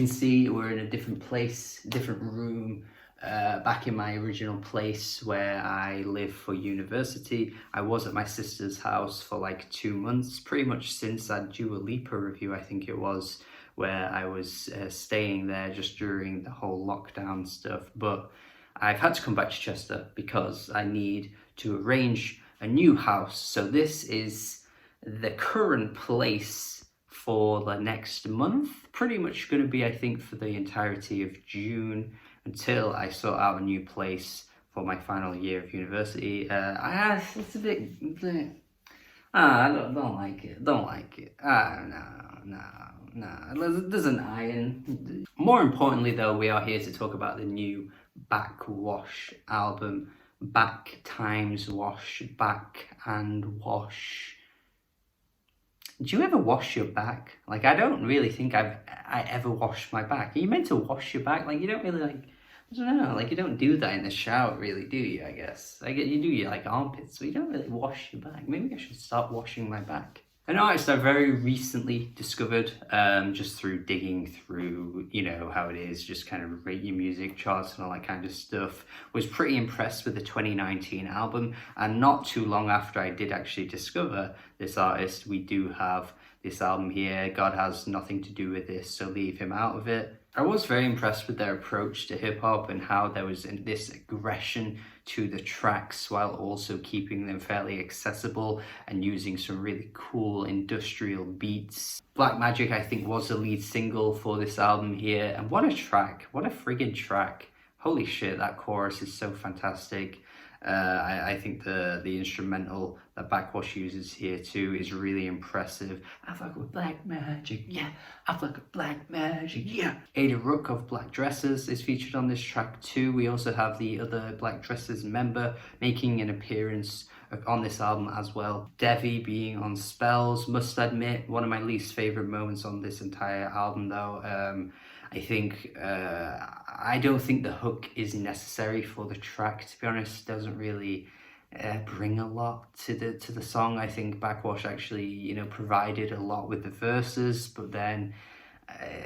see, we're in a different place, different room, back in my original place where I live for university. I was at my sister's house for like 2 months, pretty much since that Dua Lipa review, I think it was, where I was staying there just during the whole lockdown stuff. But I've had to come back to Chester because I need to arrange a new house. So this is the current place for the next month, pretty much going to be, I think, for the entirety of June until I sort out a new place for my final year of university. It's a bit, I don't like it, no, there's an iron. More importantly though, we are here to talk about the new Backxwash album, Back Times Wash, Back and Wash. Do you ever wash your back? Like, I don't really think I ever washed my back. Are you meant to wash your back? Like, you don't really, like, I don't know, like, you don't do that in the shower, really, do you, I guess? Like, you do your, like, armpits, but you don't really wash your back. Maybe I should start washing my back. An artist I very recently discovered, just through digging through, you know, how it is, just kind of rate your music charts and all that kind of stuff, was pretty impressed with the 2019 album. And not too long after I did actually discover this artist, we do have this album here, God Has Nothing to Do with This, so leave him out of it. I was very impressed with their approach to hip-hop and how there was this aggression to the tracks while also keeping them fairly accessible and using some really cool industrial beats. Black Magic, I think, was the lead single for this album here, and what a track, what a friggin' track. Holy shit, that chorus is so fantastic. I think the instrumental that Backxwash uses here too is really impressive. I fuck with black magic, yeah. I fuck with black magic, yeah. Ada Rook of Black Dresses is featured on this track too. We also have the other Black Dresses member making an appearance on this album as well. Devi being on Spells. Must admit, one of my least favorite moments on this entire album though. I think, I don't think the hook is necessary for the track, to be honest. It doesn't really bring a lot to the song. I think Backxwash actually, you know, provided a lot with the verses, but then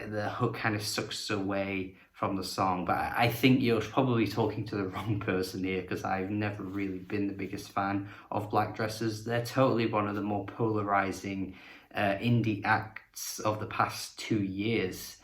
the hook kind of sucks away from the song. But I think you're probably talking to the wrong person here, because I've never really been the biggest fan of Black Dresses. They're totally one of the more polarizing indie acts of the past 2 years.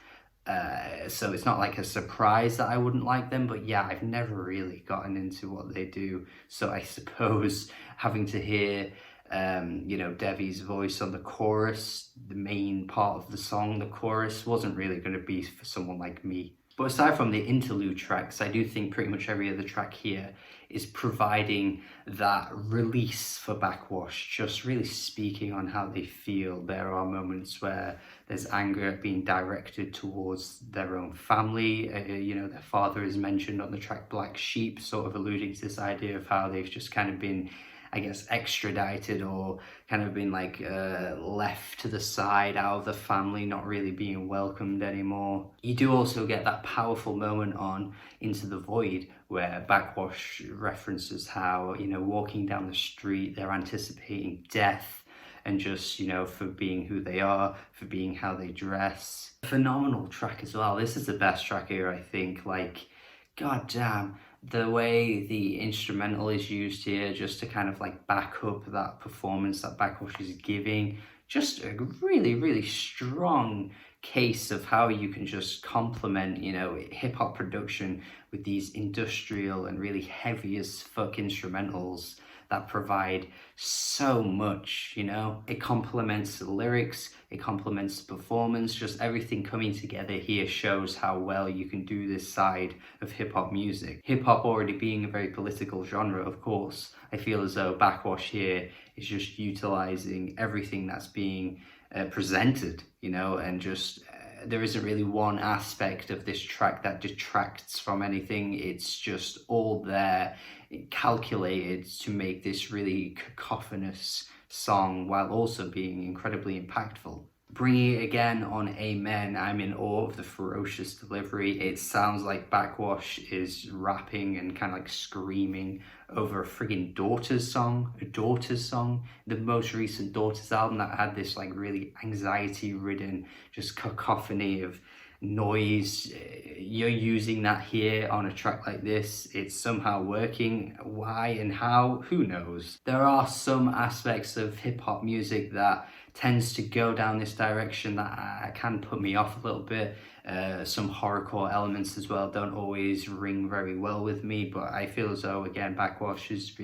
So it's not like a surprise that I wouldn't like them, but yeah, I've never really gotten into what they do. So I suppose having to hear, you know, Devi's voice on the chorus, the main part of the song, the chorus, wasn't really going to be for someone like me. But aside from the interlude tracks, I do think pretty much every other track here is providing that release for Backxwash, just really speaking on how they feel. There are moments where there's anger being directed towards their own family. You know, their father is mentioned on the track Black Sheep, sort of alluding to this idea of how they've just kind of been, I guess, extradited or kind of been like left to the side out of the family, not really being welcomed anymore. You do also get that powerful moment on Into the Void where Backxwash references how, you know, walking down the street, they're anticipating death and just, you know, for being who they are, for being how they dress. Phenomenal track as well. This is the best track here, I think. Like, god damn. The way the instrumental is used here just to kind of like back up that performance that Backxwash is giving. Just a really, really strong case of how you can just complement, you know, hip-hop production with these industrial and really heavy as fuck instrumentals that provide so much, you know. It complements the lyrics, it complements the performance, just everything coming together here shows how well you can do this side of hip-hop music. Hip-hop already being a very political genre, of course, I feel as though Backxwash here is just utilizing everything that's being presented, you know, and just there isn't really one aspect of this track that detracts from anything. It's just all there, calculated to make this really cacophonous song while also being incredibly impactful. Bringing it again on Amen, I'm in awe of the ferocious delivery. It sounds like Backxwash is rapping and kind of like screaming over a friggin' Daughters song, the most recent Daughters album that had this like really anxiety-ridden just cacophony of noise. You're using that here on a track like this. It's somehow working. Why and how? Who knows? There are some aspects of hip hop music that tends to go down this direction that can put me off a little bit. Some horrorcore elements as well don't always ring very well with me, but I feel as though, again, Backxwash is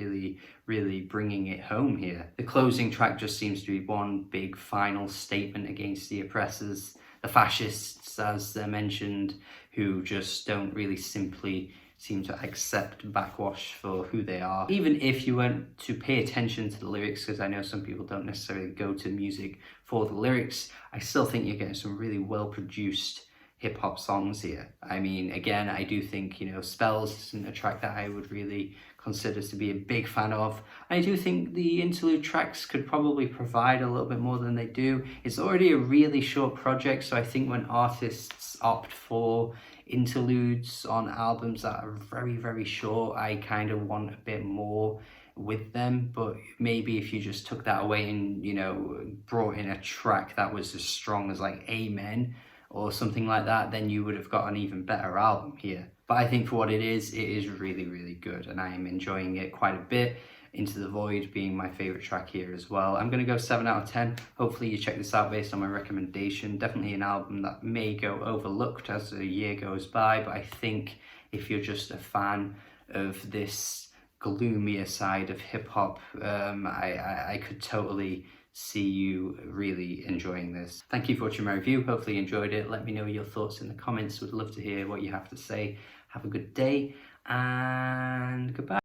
really bringing it home here. The closing track just seems to be one big final statement against the oppressors, the fascists, as they're mentioned, who just don't really simply seem to accept Backxwash for who they are. Even if you weren't to pay attention to the lyrics, because I know some people don't necessarily go to music for the lyrics, I still think you're getting some really well produced hip hop songs here. I mean, again, I do think, Spells isn't a track that I would really consider to be a big fan of. I do think the interlude tracks could probably provide a little bit more than they do. It's already a really short project, so I think when artists opt for interludes on albums that are very short, I kind of want a bit more with them. But maybe if you just took that away and brought in a track that was as strong as like Amen or something like that, then you would have got an even better album here. But I think for what it is really good, and I am enjoying it quite a bit. Into the Void being my favorite track here as well. I'm going to go 7 out of 10. Hopefully you check this out based on my recommendation. Definitely an album that may go overlooked as the year goes by, but I think if you're just a fan of this gloomier side of hip hop, I could totally see you really enjoying this. Thank you for watching my review. Hopefully you enjoyed it. Let me know your thoughts in the comments. Would love to hear what you have to say. Have a good day and goodbye.